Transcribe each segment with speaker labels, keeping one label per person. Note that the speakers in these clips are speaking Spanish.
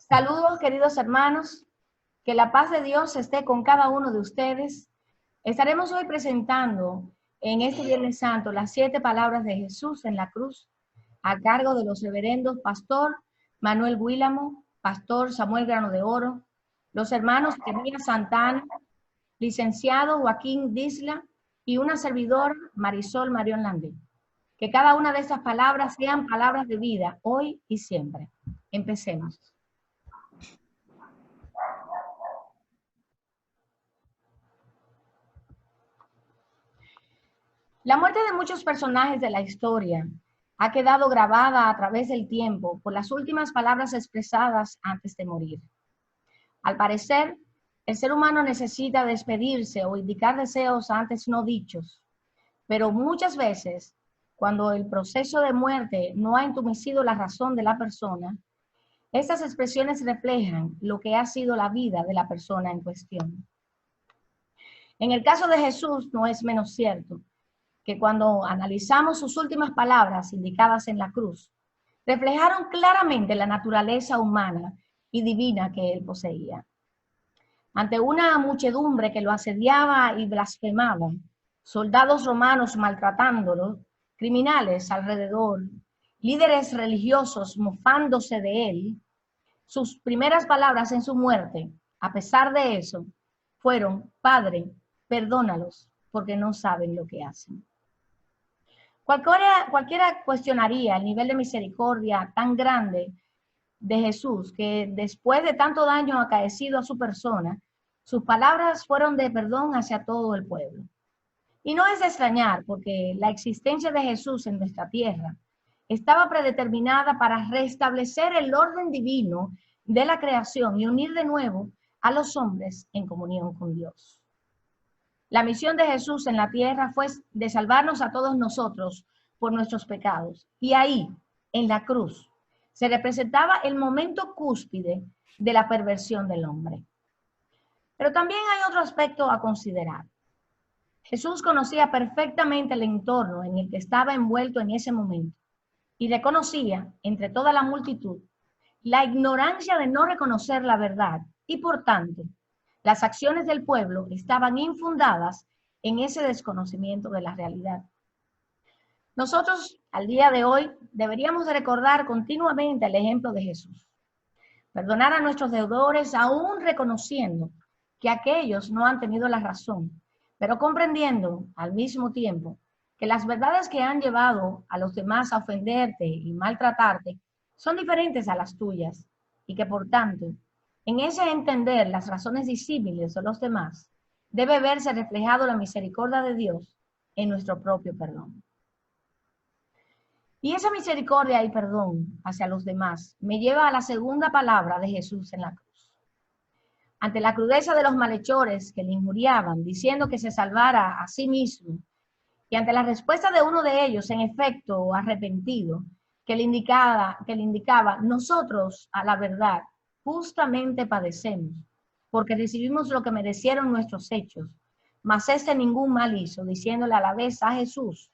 Speaker 1: Saludos, queridos hermanos, que la paz de Dios esté con cada uno de ustedes. Estaremos hoy presentando en este Viernes Santo las 7 palabras de Jesús en la cruz, a cargo de los reverendos Pastor Manuel Guílamo, Pastor Samuel Grano de Oro, los hermanos Jeremías Santana, licenciado Joaquín Disla y una servidora Marisol Marión Landé. Que cada una de estas palabras sean palabras de vida, hoy y siempre. Empecemos. La muerte de muchos personajes de la historia ha quedado grabada a través del tiempo por las últimas palabras expresadas antes de morir. Al parecer, el ser humano necesita despedirse o indicar deseos antes no dichos, pero muchas veces, cuando el proceso de muerte no ha entumecido la razón de la persona, estas expresiones reflejan lo que ha sido la vida de la persona en cuestión. En el caso de Jesús no es menos cierto que cuando analizamos sus últimas palabras indicadas en la cruz, reflejaron claramente la naturaleza humana y divina que él poseía. Ante una muchedumbre que lo asediaba y blasfemaba, soldados romanos maltratándolo, criminales alrededor, líderes religiosos mofándose de él, sus primeras palabras en su muerte, a pesar de eso, fueron: Padre, perdónalos, porque no saben lo que hacen. Cualquiera cuestionaría el nivel de misericordia tan grande de Jesús, que después de tanto daño acaecido a su persona, sus palabras fueron de perdón hacia todo el pueblo. Y no es de extrañar, porque la existencia de Jesús en nuestra tierra estaba predeterminada para restablecer el orden divino de la creación y unir de nuevo a los hombres en comunión con Dios. La misión de Jesús en la tierra fue de salvarnos a todos nosotros por nuestros pecados. Y ahí, en la cruz, se representaba el momento cúspide de la perversión del hombre. Pero también hay otro aspecto a considerar. Jesús conocía perfectamente el entorno en el que estaba envuelto en ese momento y reconocía, entre toda la multitud, la ignorancia de no reconocer la verdad y, por tanto, las acciones del pueblo estaban infundadas en ese desconocimiento de la realidad. Nosotros, al día de hoy, deberíamos de recordar continuamente el ejemplo de Jesús. Perdonar a nuestros deudores aún reconociendo que aquellos no han tenido la razón, pero comprendiendo al mismo tiempo que las verdades que han llevado a los demás a ofenderte y maltratarte son diferentes a las tuyas y que, por tanto, en ese entender las razones disímiles de los demás, debe verse reflejado la misericordia de Dios en nuestro propio perdón. Y esa misericordia y perdón hacia los demás me lleva a la segunda palabra de Jesús en la cruz. Ante la crudeza de los malhechores que le injuriaban, diciendo que se salvara a sí mismo, y ante la respuesta de uno de ellos, en efecto arrepentido, que le indicaba, nosotros, a la verdad, justamente padecemos, porque recibimos lo que merecieron nuestros hechos, mas ningún mal hizo, diciéndole a la vez a Jesús: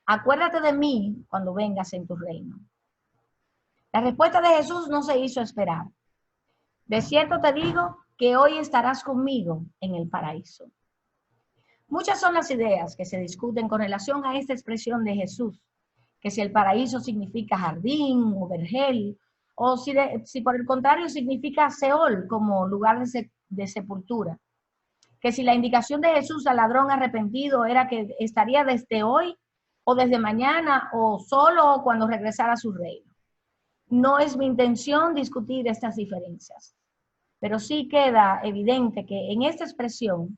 Speaker 1: acuérdate de mí cuando vengas en tu reino. La respuesta de Jesús no se hizo esperar. De cierto te digo que hoy estarás conmigo en el paraíso. Muchas son las ideas que se discuten con relación a esta expresión de Jesús, que si el paraíso significa jardín o vergel, o si por el contrario significa Seol como lugar de sepultura. Que si la indicación de Jesús al ladrón arrepentido era que estaría desde hoy o desde mañana o solo cuando regresara a su reino. No es mi intención discutir estas diferencias, pero sí queda evidente que en esta expresión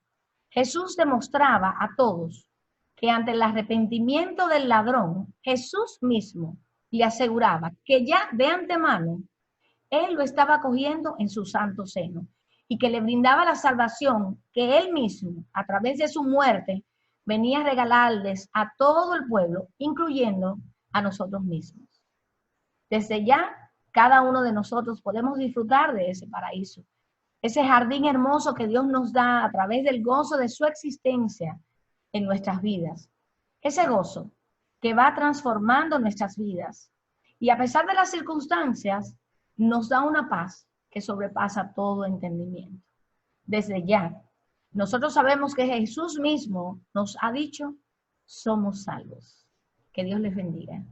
Speaker 1: Jesús demostraba a todos que ante el arrepentimiento del ladrón, Jesús mismo le aseguraba que ya de antemano él lo estaba acogiendo en su santo seno y que le brindaba la salvación que él mismo, a través de su muerte, venía a regalarles a todo el pueblo, incluyendo a nosotros mismos. Desde ya, cada uno de nosotros podemos disfrutar de ese paraíso, ese jardín hermoso que Dios nos da a través del gozo de su existencia en nuestras vidas. Ese gozo que va transformando nuestras vidas y a pesar de las circunstancias, nos da una paz que sobrepasa todo entendimiento. Desde ya, nosotros sabemos que Jesús mismo nos ha dicho, somos salvos. Que Dios les bendiga.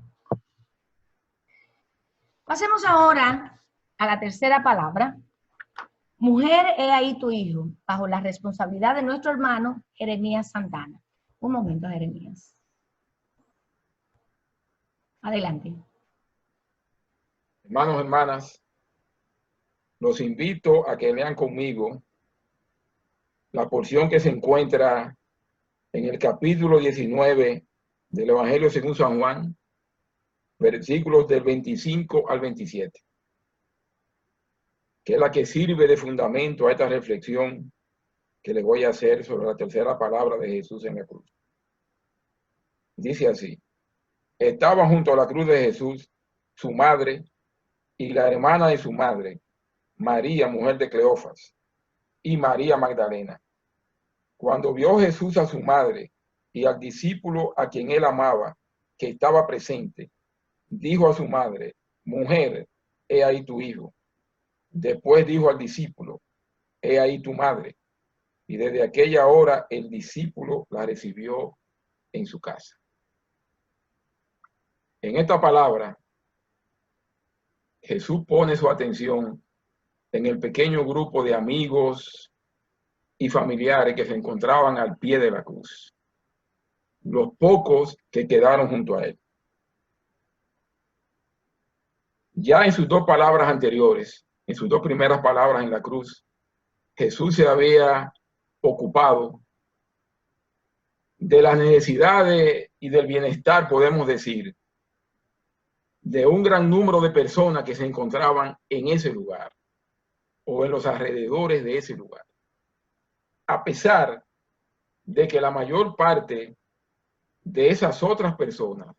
Speaker 1: Pasemos ahora a la tercera palabra. Mujer, he ahí tu hijo, bajo la responsabilidad de nuestro hermano Jeremías Santana. Un momento, Jeremías. Adelante.
Speaker 2: Hermanos, hermanas, los invito a que lean conmigo la porción que se encuentra en el capítulo 19 del Evangelio según San Juan, versículos del 25 al 27, que es la que sirve de fundamento a esta reflexión que le voy a hacer sobre la tercera palabra de Jesús en la cruz. Dice así: estaba junto a la cruz de Jesús su madre y la hermana de su madre, María, mujer de Cleofas, y María Magdalena. Cuando vio Jesús a su madre y al discípulo a quien él amaba, que estaba presente, dijo a su madre: mujer, he ahí tu hijo. Después dijo al discípulo: he ahí tu madre. Y desde aquella hora el discípulo la recibió en su casa. En esta palabra, Jesús pone su atención en el pequeño grupo de amigos y familiares que se encontraban al pie de la cruz, los pocos que quedaron junto a él. Ya en sus dos palabras anteriores, en sus dos primeras palabras en la cruz, Jesús se había ocupado de las necesidades y del bienestar, podemos decir, de un gran número de personas que se encontraban en ese lugar o en los alrededores de ese lugar. A pesar de que la mayor parte de esas otras personas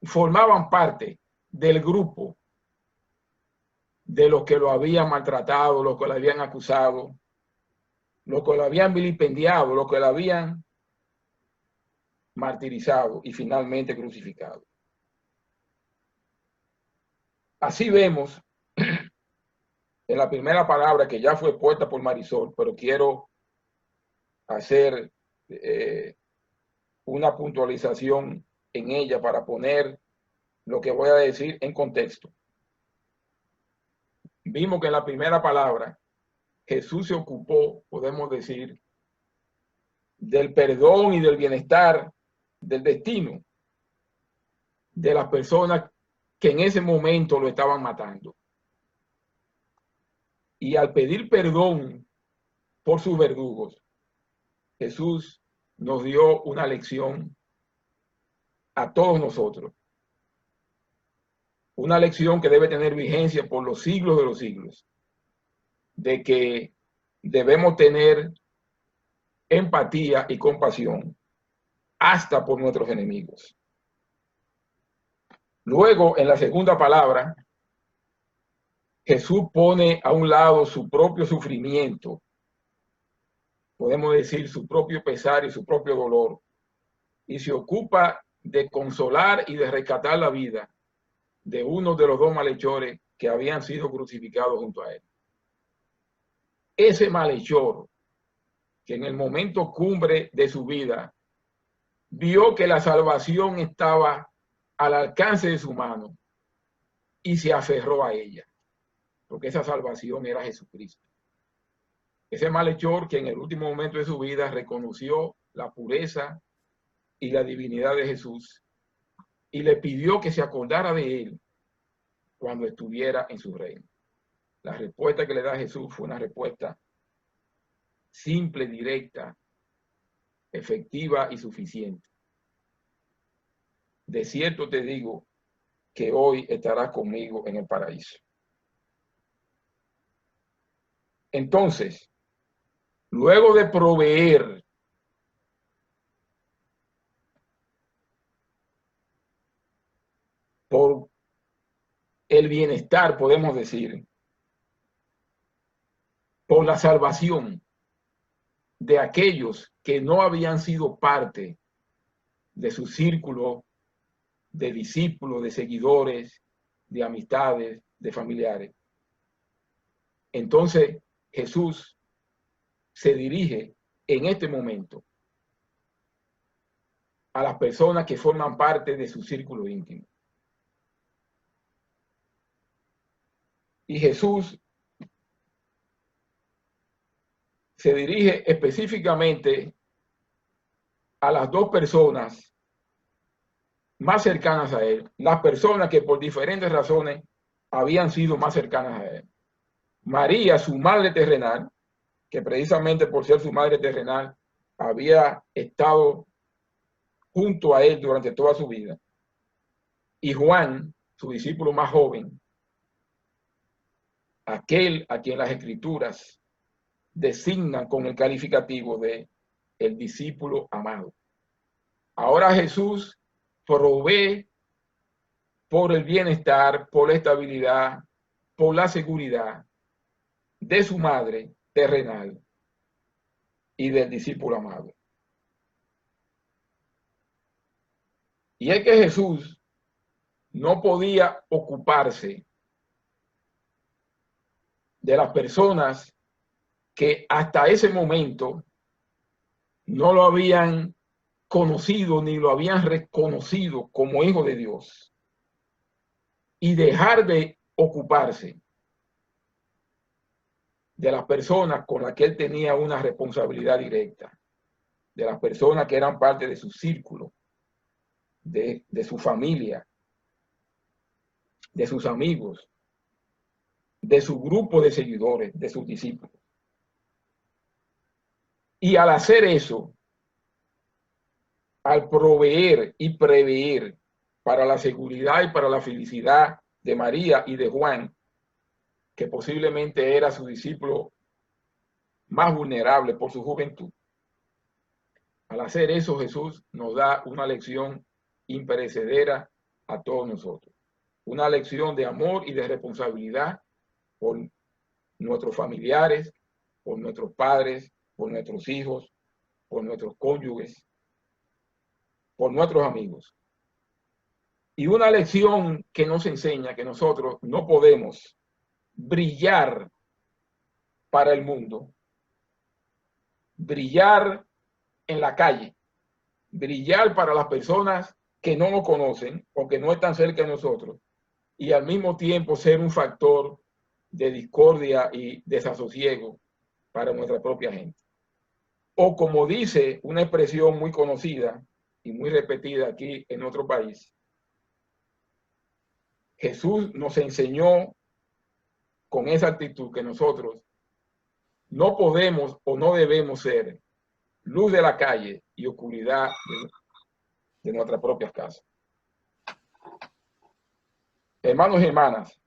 Speaker 2: formaban parte del grupo de los que lo habían maltratado, los que lo habían acusado, los que lo habían vilipendiado, los que lo habían martirizado y finalmente crucificado. Así vemos en la primera palabra que ya fue puesta por Marisol, pero quiero hacer una puntualización en ella para poner lo que voy a decir en contexto. Vimos que en la primera palabra Jesús se ocupó, podemos decir, del perdón y del bienestar, del destino de las personas que en ese momento lo estaban matando. Y al pedir perdón por sus verdugos, Jesús nos dio una lección a todos nosotros. Una lección que debe tener vigencia por los siglos de los siglos, de que debemos tener empatía y compasión hasta por nuestros enemigos. Luego, en la segunda palabra, Jesús pone a un lado su propio sufrimiento, podemos decir su propio pesar y su propio dolor, y se ocupa de consolar y de rescatar la vida de uno de los dos malhechores que habían sido crucificados junto a él. Ese malhechor, que en el momento cumbre de su vida vio que la salvación estaba al alcance de su mano y se aferró a ella, porque esa salvación era Jesucristo. Ese malhechor que en el último momento de su vida reconoció la pureza y la divinidad de Jesús y le pidió que se acordara de él cuando estuviera en su reino. La respuesta que le da Jesús fue una respuesta simple, directa, efectiva y suficiente. De cierto te digo que hoy estarás conmigo en el paraíso. Entonces, luego de proveer por el bienestar, podemos decir, por la salvación de aquellos que no habían sido parte de su círculo de discípulos, de seguidores, de amistades, de familiares. Entonces Jesús se dirige en este momento a las personas que forman parte de su círculo íntimo. Y Jesús se dirige específicamente a las dos personas más cercanas a él, las personas que por diferentes razones habían sido más cercanas a él. María, su madre terrenal, que precisamente por ser su madre terrenal había estado junto a él durante toda su vida. Y Juan, su discípulo más joven, aquel a quien las escrituras designan con el calificativo de el discípulo amado. Ahora Jesús provee por el bienestar, por la estabilidad, por la seguridad de su madre terrenal y del discípulo amado. Y es que Jesús no podía ocuparse de las personas que hasta ese momento no lo habían conocido ni lo habían reconocido como hijo de Dios, y dejar de ocuparse de las personas con las que él tenía una responsabilidad directa, de las personas que eran parte de su círculo, de su familia, de sus amigos, de su grupo de seguidores, de sus discípulos. Y al hacer eso, al proveer y prever para la seguridad y para la felicidad de María y de Juan, que posiblemente era su discípulo más vulnerable por su juventud, al hacer eso Jesús nos da una lección imperecedera a todos nosotros. Una lección de amor y de responsabilidad por nuestros familiares, por nuestros padres, por nuestros hijos, por nuestros cónyuges, por nuestros amigos. Y una lección que nos enseña que nosotros no podemos brillar para el mundo, brillar en la calle, brillar para las personas que no nos conocen o que no están cerca de nosotros, y al mismo tiempo ser un factor de discordia y desasosiego para nuestra propia gente. O como dice una expresión muy conocida y muy repetida aquí en nuestro país, Jesús nos enseñó con esa actitud que nosotros no podemos o no debemos ser luz de la calle y oscuridad de nuestras propias casas. Hermanos y hermanas,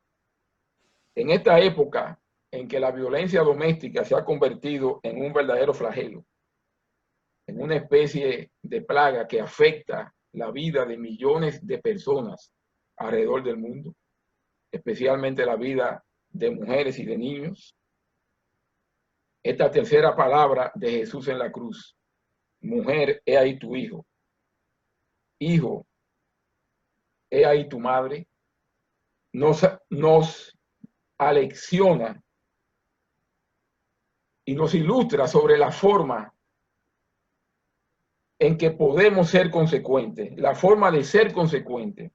Speaker 2: en esta época en que la violencia doméstica se ha convertido en un verdadero flagelo, en una especie de plaga que afecta la vida de millones de personas alrededor del mundo, especialmente la vida de mujeres y de niños, esta tercera palabra de Jesús en la cruz: mujer, he ahí tu hijo; hijo, he ahí tu madre, nos alecciona y nos ilustra sobre la forma en que podemos ser consecuentes, la forma de ser consecuentes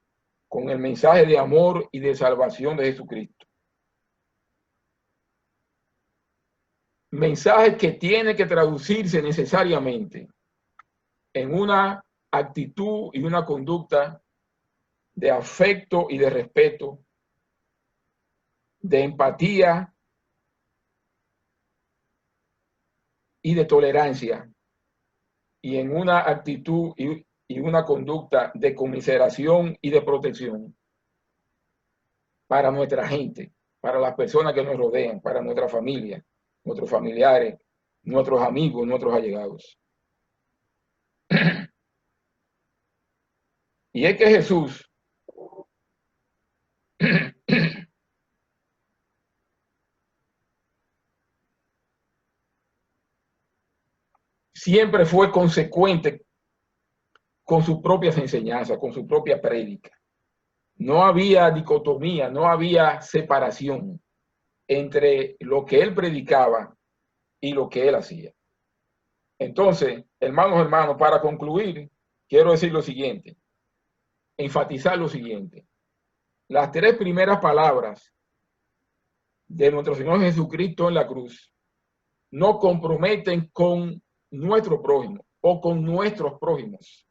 Speaker 2: con el mensaje de amor y de salvación de Jesucristo. Mensaje que tiene que traducirse necesariamente en una actitud y una conducta de afecto y de respeto, de empatía y de tolerancia, y en una actitud y una conducta de conmiseración y de protección para nuestra gente, para las personas que nos rodean, para nuestra familia, nuestros familiares, nuestros amigos, nuestros allegados. Y es que Jesús siempre fue consecuente con sus propias enseñanzas, con su propia prédica. No había dicotomía, no había separación entre lo que él predicaba y lo que él hacía. Entonces, hermanos, para concluir, quiero decir lo siguiente, enfatizar lo siguiente. Las tres primeras palabras de nuestro Señor Jesucristo en la cruz nos comprometen con nuestro prójimo o con nuestros prójimos,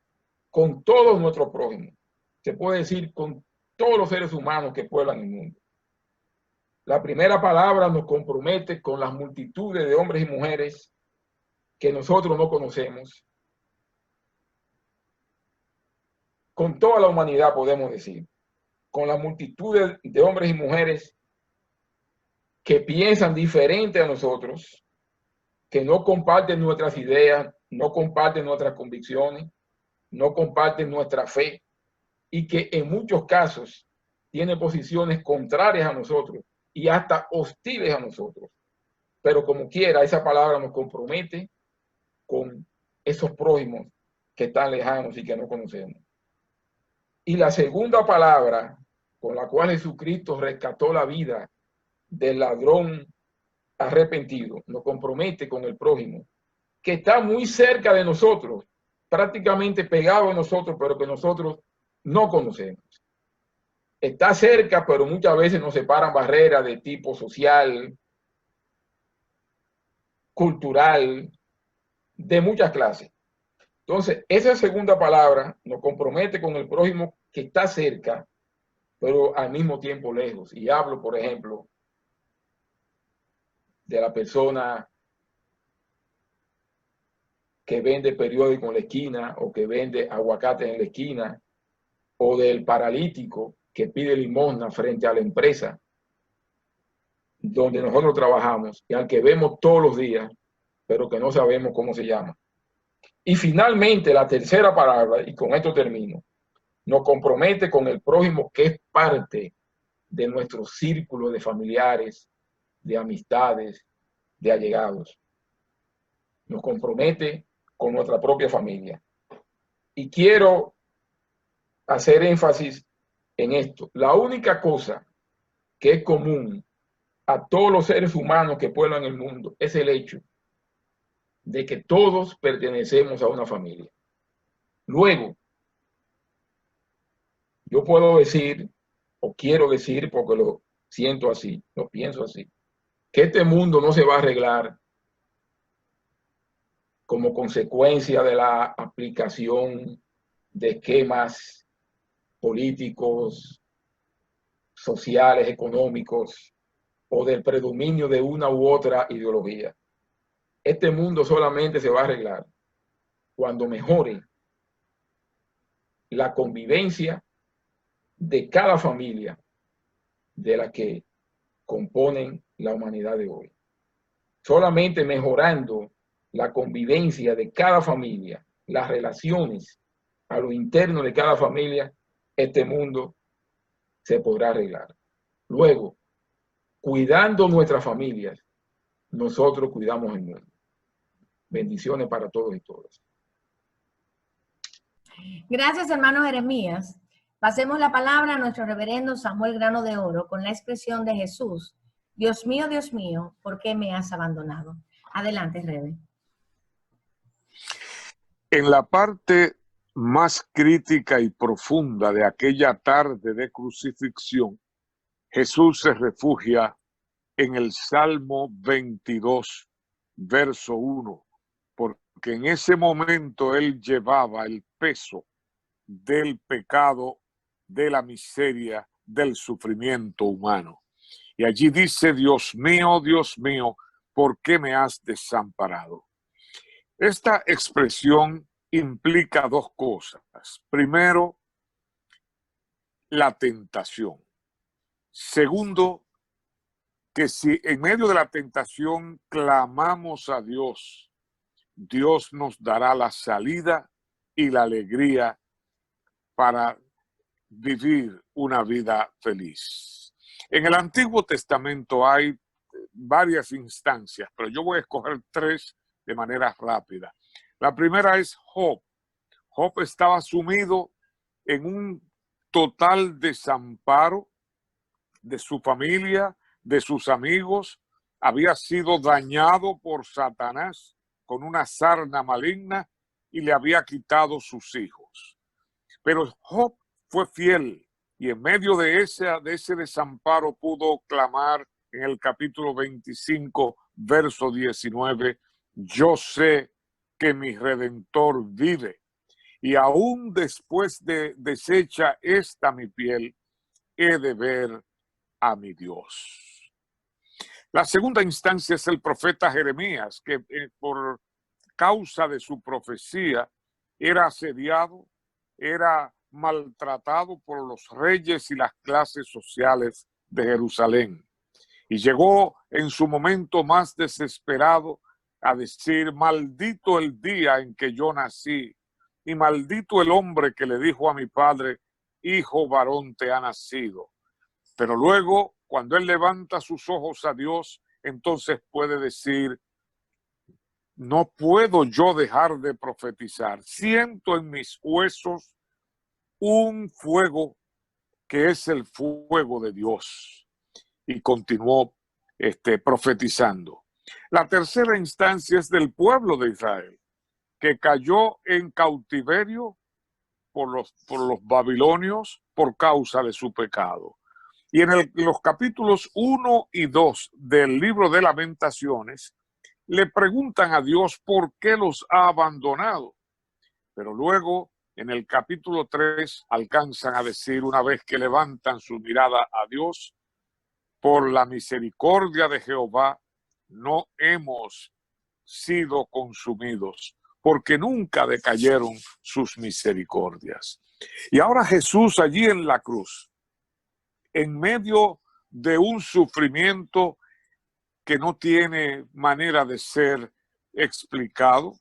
Speaker 2: con todos nuestros prójimos. Se puede decir con todos los seres humanos que pueblan el mundo. La primera palabra nos compromete con las multitudes de hombres y mujeres que nosotros no conocemos. Con toda la humanidad podemos decir, con la multitud de hombres y mujeres que piensan diferente a nosotros, que no comparten nuestras ideas, no comparten nuestras convicciones, no comparten nuestra fe y que en muchos casos tienen posiciones contrarias a nosotros y hasta hostiles a nosotros. Pero como quiera, esa palabra nos compromete con esos prójimos que están lejanos y que no conocemos. Y la segunda palabra con la cual Jesucristo rescató la vida del ladrón arrepentido, nos compromete con el prójimo, que está muy cerca de nosotros, prácticamente pegado a nosotros, pero que nosotros no conocemos. Está cerca, pero muchas veces nos separan barreras de tipo social, cultural, de muchas clases. Entonces, esa segunda palabra nos compromete con el prójimo que está cerca, pero al mismo tiempo lejos. Y hablo, por ejemplo, de la persona que vende periódico en la esquina o que vende aguacates en la esquina, o del paralítico que pide limosna frente a la empresa donde nosotros trabajamos y al que vemos todos los días, pero que no sabemos cómo se llama. Y finalmente, la tercera palabra, y con esto termino, nos compromete con el prójimo que es parte de nuestro círculo de familiares, de amistades, de allegados. Nos compromete con nuestra propia familia. Y quiero hacer énfasis en esto. La única cosa que es común a todos los seres humanos que pueblan el mundo es el hecho de que todos pertenecemos a una familia. Luego, yo puedo decir, o quiero decir porque lo siento así, lo pienso así, que este mundo no se va a arreglar como consecuencia de la aplicación de esquemas políticos, sociales, económicos, o del predominio de una u otra ideología. Este mundo solamente se va a arreglar cuando mejore la convivencia de cada familia de la que componen la humanidad de hoy. Solamente mejorando la convivencia de cada familia, las relaciones a lo interno de cada familia, este mundo se podrá arreglar. Luego, cuidando nuestras familias, nosotros cuidamos el mundo. Bendiciones para todos y todas.
Speaker 1: Gracias, hermano Jeremías. Pasemos la palabra a nuestro reverendo Samuel Grano de Oro con la expresión de Jesús. Dios mío, ¿por qué me has abandonado? Adelante, Rebe.
Speaker 3: En la parte más crítica y profunda de aquella tarde de crucifixión, Jesús se refugia en el Salmo 22, verso 1, porque en ese momento él llevaba el peso del pecado, de la miseria, del sufrimiento humano. Y allí dice, Dios mío, ¿por qué me has desamparado? Esta expresión implica dos cosas. Primero, la tentación. Segundo, que si en medio de la tentación clamamos a Dios, Dios nos dará la salida y la alegría para vivir una vida feliz. En el Antiguo Testamento hay varias instancias, pero yo voy a escoger tres de manera rápida. La primera es Job. Job estaba sumido en un total desamparo de su familia, de sus amigos. Había sido dañado por Satanás con una sarna maligna y le había quitado sus hijos. Pero Job fue fiel y en medio de ese desamparo pudo clamar en el capítulo 25, verso 19, yo sé que mi Redentor vive y aún después de deshecha esta mi piel, he de ver a mi Dios. La segunda instancia es el profeta Jeremías, que por causa de su profecía era asediado, era maltratado por los reyes y las clases sociales de Jerusalén. Y llegó en su momento más desesperado a decir, maldito el día en que yo nací, y maldito el hombre que le dijo a mi padre, hijo varón te ha nacido. Pero luego, cuando él levanta sus ojos a Dios, entonces puede decir, no puedo yo dejar de profetizar. Siento en mis huesos un fuego que es el fuego de Dios. Y continuó profetizando. La tercera instancia es del pueblo de Israel, que cayó en cautiverio por los babilonios por causa de su pecado. Y en los capítulos 1 y 2 del libro de Lamentaciones, le preguntan a Dios por qué los ha abandonado. Pero luego, en el capítulo 3, alcanzan a decir, una vez que levantan su mirada a Dios, por la misericordia de Jehová no hemos sido consumidos, porque nunca decayeron sus misericordias. Y ahora Jesús allí en la cruz, en medio de un sufrimiento que no tiene manera de ser explicado,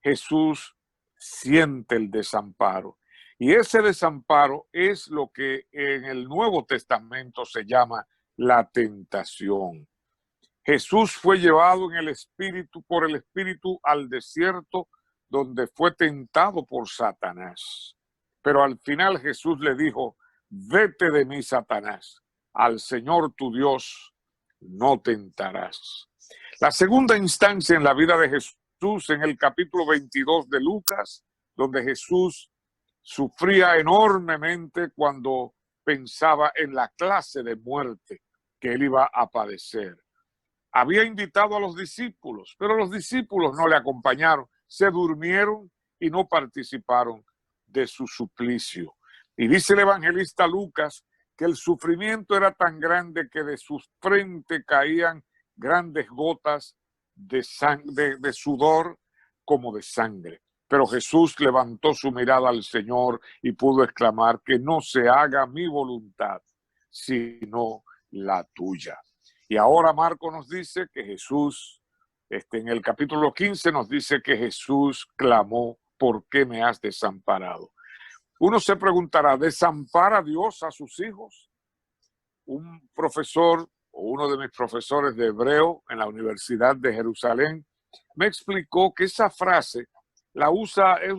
Speaker 3: Jesús siente el desamparo. Y ese desamparo es lo que en el Nuevo Testamento se llama la tentación. Jesús fue llevado en el Espíritu, por el Espíritu al desierto, donde fue tentado por Satanás. Pero al final Jesús le dijo, vete de mí, Satanás, al Señor tu Dios no tentarás. La segunda instancia en la vida de Jesús, en el capítulo 22 de Lucas, donde Jesús sufría enormemente cuando pensaba en la clase de muerte que él iba a padecer. Había invitado a los discípulos, pero los discípulos no le acompañaron, se durmieron y no participaron de su suplicio. Y dice el evangelista Lucas que el sufrimiento era tan grande que de su frente caían grandes gotas de sudor como de sangre. Pero Jesús levantó su mirada al Señor y pudo exclamar que no se haga mi voluntad, sino la tuya. Y ahora Marco nos dice que Jesús, en el capítulo 15 nos dice que Jesús clamó, ¿por qué me has desamparado? Uno se preguntará, ¿desampara Dios a sus hijos? Un profesor o uno de mis profesores de hebreo en la Universidad de Jerusalén me explicó que esa frase la usa, es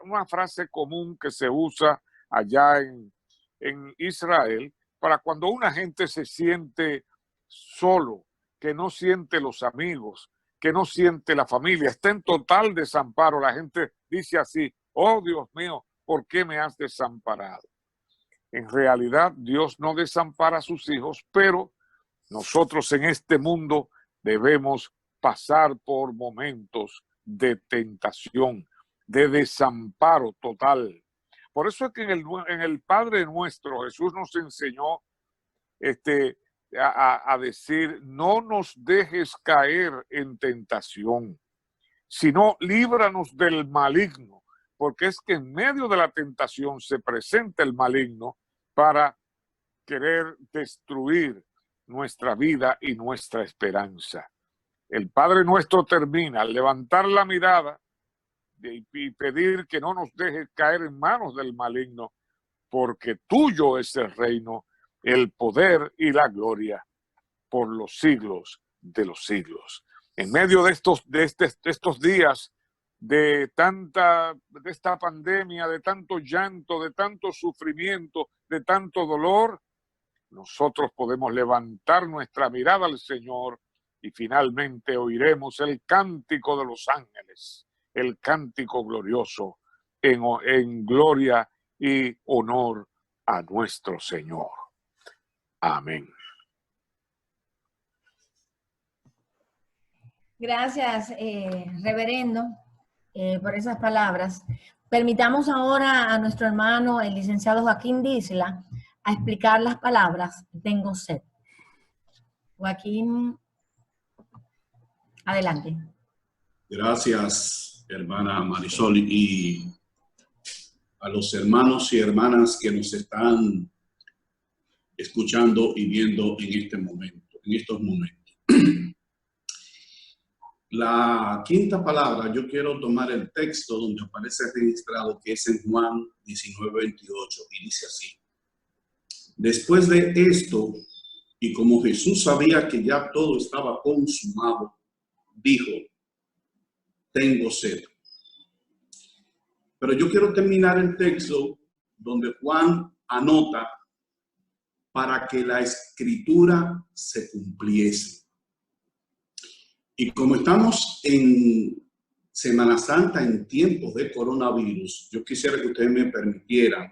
Speaker 3: una frase común que se usa allá en Israel para cuando una gente se siente solo, que no siente los amigos, que no siente la familia, está en total desamparo. La gente dice así, oh Dios mío, ¿por qué me has desamparado? En realidad, Dios no desampara a sus hijos, pero nosotros en este mundo debemos pasar por momentos de tentación, de desamparo total. Por eso es que en el Padre Nuestro Jesús nos enseñó a decir, no nos dejes caer en tentación, sino líbranos del maligno, porque es que en medio de la tentación se presenta el maligno para querer destruir nuestra vida y nuestra esperanza. El Padre Nuestro termina al levantar la mirada y pedir que no nos deje caer en manos del maligno, porque tuyo es el reino, el poder y la gloria por los siglos de los siglos. En medio de estos días de esta pandemia, de tanto llanto, de tanto sufrimiento, de tanto dolor, nosotros podemos levantar nuestra mirada al Señor y finalmente oiremos el cántico de los ángeles, el cántico glorioso en gloria y honor a nuestro Señor. Amén.
Speaker 1: Gracias, reverendo, por esas palabras. Permitamos ahora a nuestro hermano, el licenciado Joaquín Disla, a explicar las palabras "tengo sed". Joaquín, adelante.
Speaker 4: Gracias, hermana Marisol, y a los hermanos y hermanas que nos están escuchando y viendo en estos momentos. La quinta palabra, yo quiero tomar el texto donde aparece registrado, que es en Juan 19:28, y dice así: después de esto, y como Jesús sabía que ya todo estaba consumado, dijo: tengo sed. Pero yo quiero terminar el texto donde Juan anota: para que la escritura se cumpliese. Y como estamos en Semana Santa, en tiempos de coronavirus, yo quisiera que ustedes me permitieran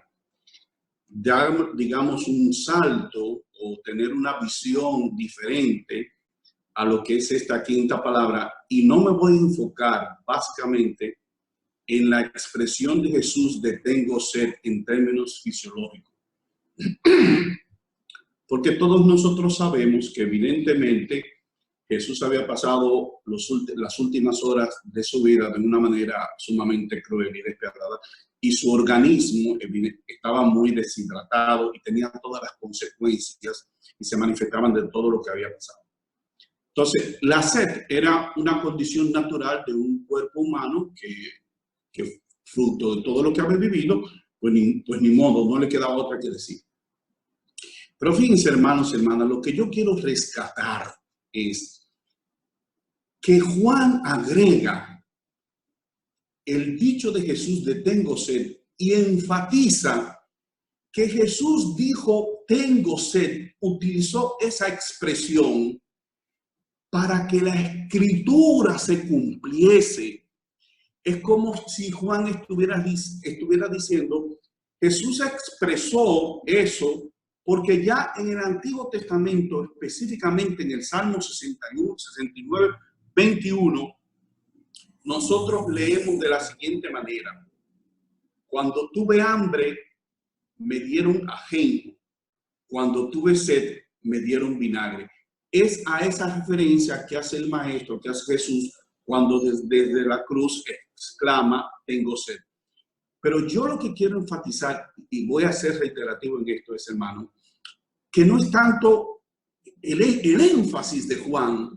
Speaker 4: dar, digamos, un salto o tener una visión diferente a lo que es esta quinta palabra, y no me voy a enfocar básicamente en la expresión de Jesús de tengo sed en términos fisiológicos. Porque todos nosotros sabemos que evidentemente Jesús había pasado las últimas horas de su vida de una manera sumamente cruel y despiadada, y su organismo estaba muy deshidratado y tenía todas las consecuencias y se manifestaban de todo lo que había pasado. Entonces, la sed era una condición natural de un cuerpo humano que fruto de todo lo que había vivido, pues ni modo, no le quedaba otra que decir. Pero fíjense, hermanos y hermanas, lo que yo quiero rescatar es que Juan agrega el dicho de Jesús de tengo sed y enfatiza que Jesús dijo tengo sed, utilizó esa expresión para que la escritura se cumpliese. Es como si Juan estuviera diciendo, Jesús expresó eso porque ya en el Antiguo Testamento, específicamente en el Salmo 61, 69, 21, nosotros leemos de la siguiente manera: cuando tuve hambre, me dieron ajenjo; cuando tuve sed, me dieron vinagre. Es a esa referencia que hace el maestro, que hace Jesús, cuando desde la cruz exclama, tengo sed. Pero yo lo que quiero enfatizar, y voy a ser reiterativo en esto, es, hermano, que no es tanto el énfasis de Juan,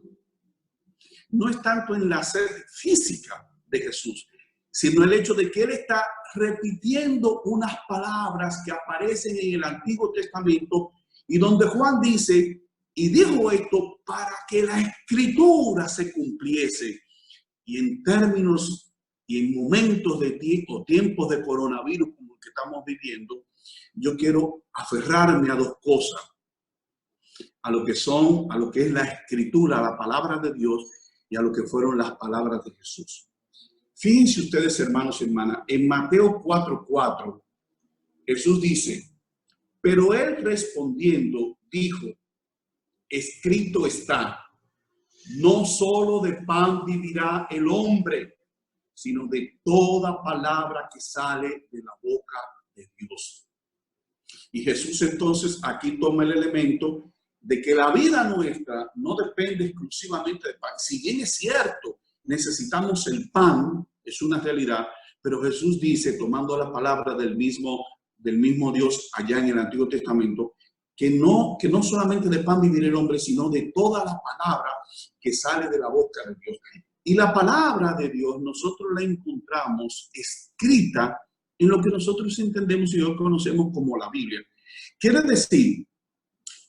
Speaker 4: no es tanto en la sed física de Jesús, sino el hecho de que él está repitiendo unas palabras que aparecen en el Antiguo Testamento y donde Juan dice, y dijo esto para que la escritura se cumpliese. Y en términos y en momentos de tiempos de coronavirus como el que estamos viviendo, yo quiero aferrarme a dos cosas: a lo que es la escritura, la palabra de Dios, y a lo que fueron las palabras de Jesús. Fíjense ustedes, hermanos y hermanas, en Mateo 4:4, Jesús dice, pero él respondiendo dijo, escrito está, no solo de pan vivirá el hombre, sino de toda palabra que sale de la boca de Dios. Y Jesús entonces aquí toma el elemento de que la vida nuestra no depende exclusivamente de pan. Si bien es cierto, necesitamos el pan, es una realidad, pero Jesús dice, tomando la palabra del mismo Dios allá en el Antiguo Testamento, que no solamente de pan vivirá el hombre, sino de toda la palabra que sale de la boca de Dios. Y la palabra de Dios nosotros la encontramos escrita en lo que nosotros entendemos y hoy conocemos como la Biblia. Quiere decir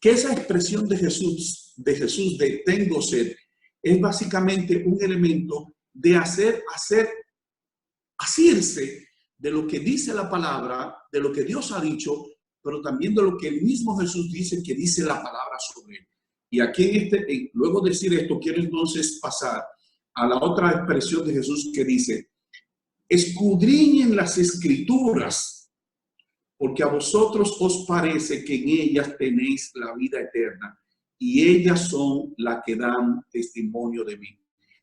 Speaker 4: que esa expresión de Jesús de tengo sed es básicamente un elemento de asirse de lo que dice la palabra, de lo que Dios ha dicho, pero también de lo que el mismo Jesús dice, que dice la palabra sobre él. Y aquí luego de decir esto, quiero entonces pasar a la otra expresión de Jesús que dice: escudriñen las escrituras, porque a vosotros os parece que en ellas tenéis la vida eterna, y ellas son las que dan testimonio de mí.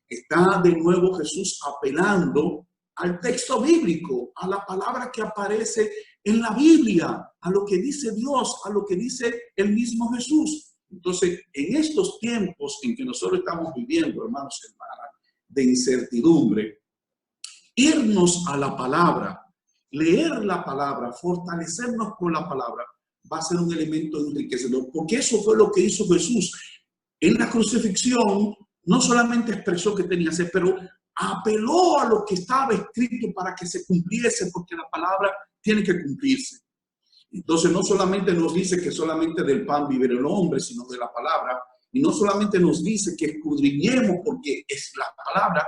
Speaker 4: Está de nuevo Jesús apelando al texto bíblico, a la palabra que aparece en la Biblia, a lo que dice Dios, a lo que dice el mismo Jesús. Entonces, en estos tiempos en que nosotros estamos viviendo, hermanos y hermanas, de incertidumbre, irnos a la palabra, leer la palabra, fortalecernos con la palabra, va a ser un elemento enriquecedor, porque eso fue lo que hizo Jesús. En la crucifixión no solamente expresó que tenía sed, pero apeló a lo que estaba escrito para que se cumpliese, porque la palabra tiene que cumplirse. Entonces no solamente nos dice que solamente del pan vivirá el hombre, sino de la palabra. Y no solamente nos dice que escudriñemos, porque es la palabra,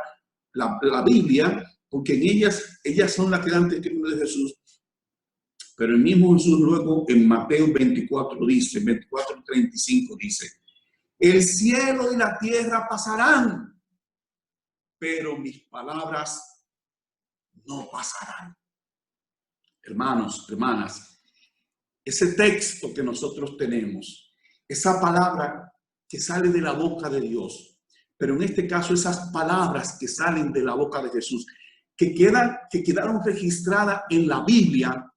Speaker 4: la Biblia, porque en ellas son las que dan testimonio de Jesús. Pero el mismo Jesús luego en Mateo 24 dice, 24:35 dice: el cielo y la tierra pasarán, pero mis palabras no pasarán. Hermanos, hermanas, ese texto que nosotros tenemos, esa palabra que sale de la boca de Dios, pero en este caso esas palabras que salen de la boca de Jesús, que quedaron registradas en la Biblia,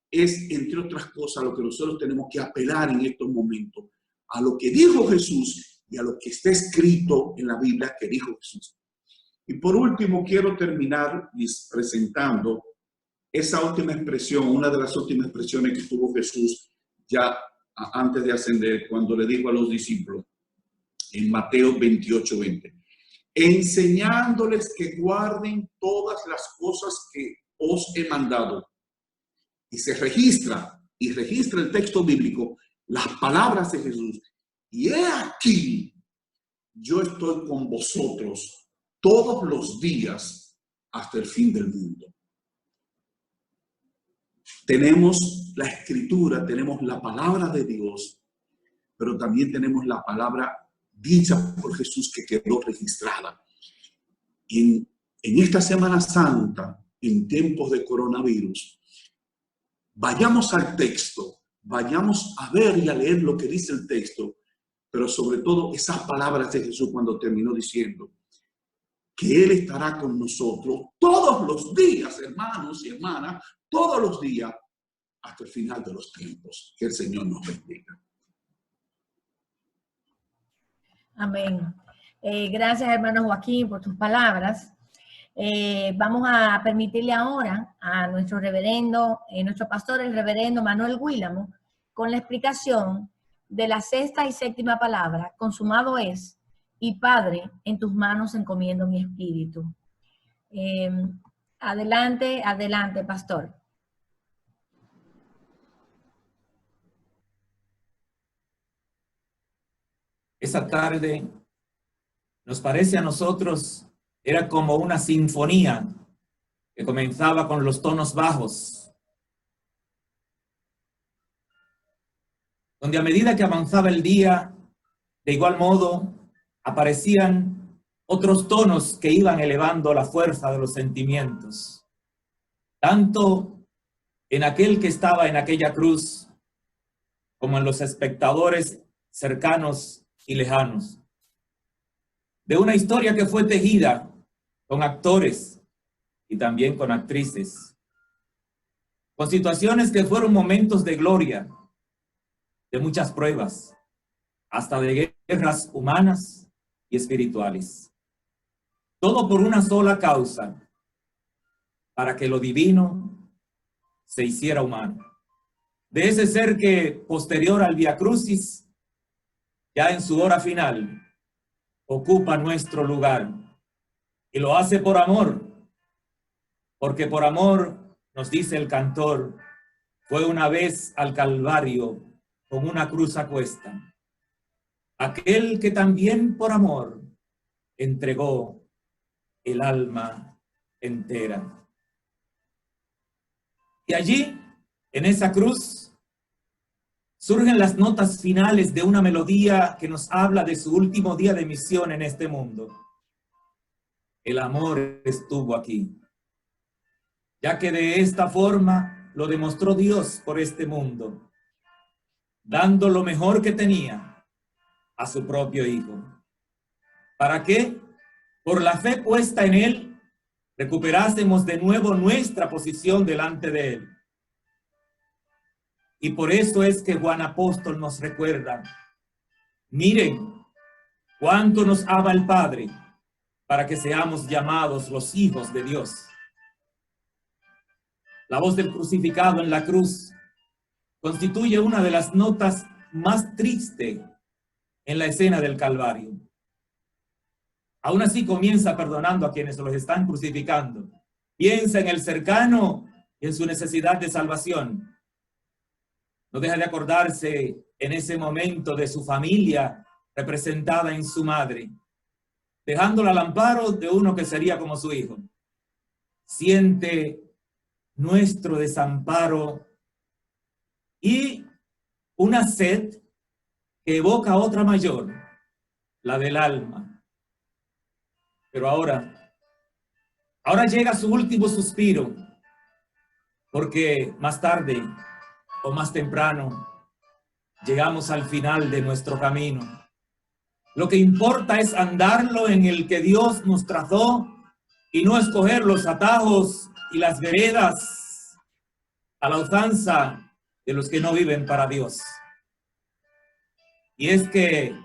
Speaker 4: es, entre otras cosas, lo que nosotros tenemos que apelar en estos momentos, a lo que dijo Jesús y a lo que está escrito en la Biblia que dijo Jesús. Y por último, quiero terminar presentando esa última expresión, una de las últimas expresiones que tuvo Jesús ya antes de ascender, cuando le dijo a los discípulos en Mateo 28:20, enseñándoles que guarden todas las cosas que os he mandado. Y se registra el texto bíblico, las palabras de Jesús. Y he aquí, yo estoy con vosotros todos los días hasta el fin del mundo. Tenemos la escritura, tenemos la palabra de Dios, pero también tenemos la palabra dicha por Jesús que quedó registrada. En esta Semana Santa, en tiempos de coronavirus, vayamos al texto, vayamos a ver y a leer lo que dice el texto, pero sobre todo esas palabras de Jesús cuando terminó diciendo que Él estará con nosotros todos los días, hermanos y hermanas, todos los días hasta el final de los tiempos. Que el Señor nos bendiga.
Speaker 1: Amén. Gracias, hermano Joaquín, por tus palabras. Vamos a permitirle ahora a nuestro reverendo, nuestro pastor, el reverendo Manuel Guílamo, con la explicación de la sexta y séptima palabra: consumado es, y Padre, en tus manos encomiendo mi espíritu. Adelante, pastor.
Speaker 5: Esa tarde nos parece a nosotros era como una sinfonía que comenzaba con los tonos bajos, donde a medida que avanzaba el día, de igual modo aparecían otros tonos que iban elevando la fuerza de los sentimientos, tanto en aquel que estaba en aquella cruz como en los espectadores cercanos y lejanos, de una historia que fue tejida con actores y también con actrices, con situaciones que fueron momentos de gloria, de muchas pruebas, hasta de guerras humanas y espirituales. Todo por una sola causa: para que lo divino se hiciera humano. De ese ser que, posterior al Vía Crucis, ya en su hora final, ocupa nuestro lugar. Y lo hace por amor, porque por amor, nos dice el cantor, fue una vez al Calvario con una cruz a cuesta. Aquel que también por amor entregó el alma entera. Y allí, en esa cruz, surgen las notas finales de una melodía que nos habla de su último día de misión en este mundo. El amor estuvo aquí, ya que de esta forma lo demostró Dios por este mundo, dando lo mejor que tenía a su propio Hijo. ¿Para qué? Por la fe puesta en Él, recuperásemos de nuevo nuestra posición delante de Él. Y por eso es que Juan Apóstol nos recuerda: miren cuánto nos ama el Padre para que seamos llamados los hijos de Dios. La voz del crucificado en la cruz constituye una de las notas más tristes en la escena del Calvario. Aún así comienza perdonando a quienes los están crucificando. Piensa en el cercano y en su necesidad de salvación. No deja de acordarse en ese momento de su familia representada en su madre, dejándola al amparo de uno que sería como su hijo. Siente nuestro desamparo y una sed que evoca otra mayor, la del alma. Pero ahora llega su último suspiro, porque más tarde o más temprano llegamos al final de nuestro camino. Lo que importa es andarlo en el que Dios nos trazó y no escoger los atajos y las veredas a la usanza de los que no viven para Dios. Y es que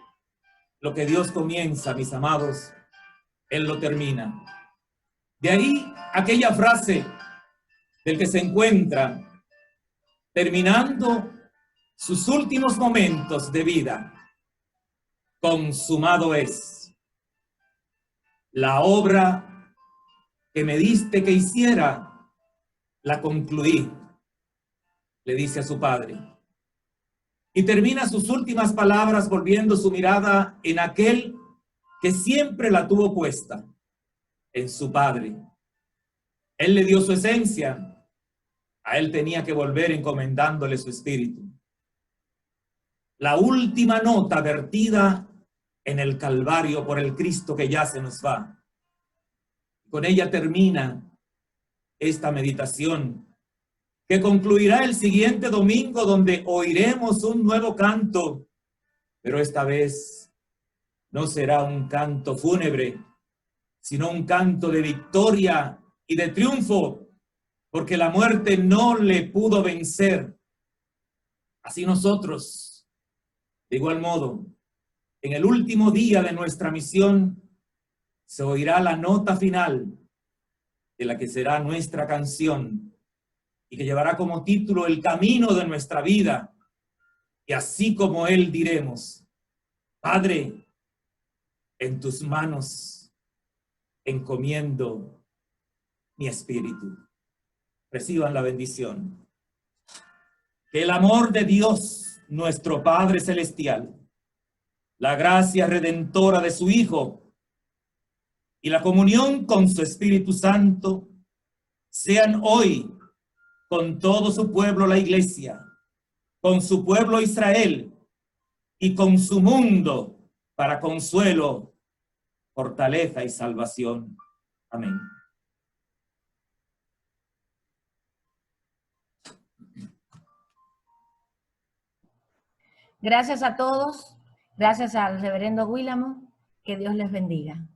Speaker 5: lo que Dios comienza, mis amados, Él lo termina. De ahí aquella frase del que se encuentra terminando sus últimos momentos de vida: consumado es. La obra que me diste que hiciera, la concluí, le dice a su Padre. Y termina sus últimas palabras volviendo su mirada en aquel que siempre la tuvo puesta, en su Padre. Él le dio su esencia, a él tenía que volver encomendándole su espíritu. La última nota vertida en el Calvario por el Cristo que ya se nos va. Con ella termina esta meditación, que concluirá el siguiente domingo, donde oiremos un nuevo canto, pero esta vez no será un canto fúnebre, sino un canto de victoria y de triunfo, porque la muerte no le pudo vencer. Así nosotros, de igual modo, en el último día de nuestra misión, se oirá la nota final de la que será nuestra canción y que llevará como título el camino de nuestra vida. Y así como Él diremos: Padre, en tus manos encomiendo mi espíritu. Reciban la bendición. Que el amor de Dios, nuestro Padre Celestial, la gracia redentora de su Hijo y la comunión con su Espíritu Santo sean hoy con todo su pueblo, la Iglesia, con su pueblo Israel y con su mundo, para consuelo, fortaleza y salvación. Amén.
Speaker 1: Gracias a todos. Gracias al reverendo Guílamo. Que Dios les bendiga.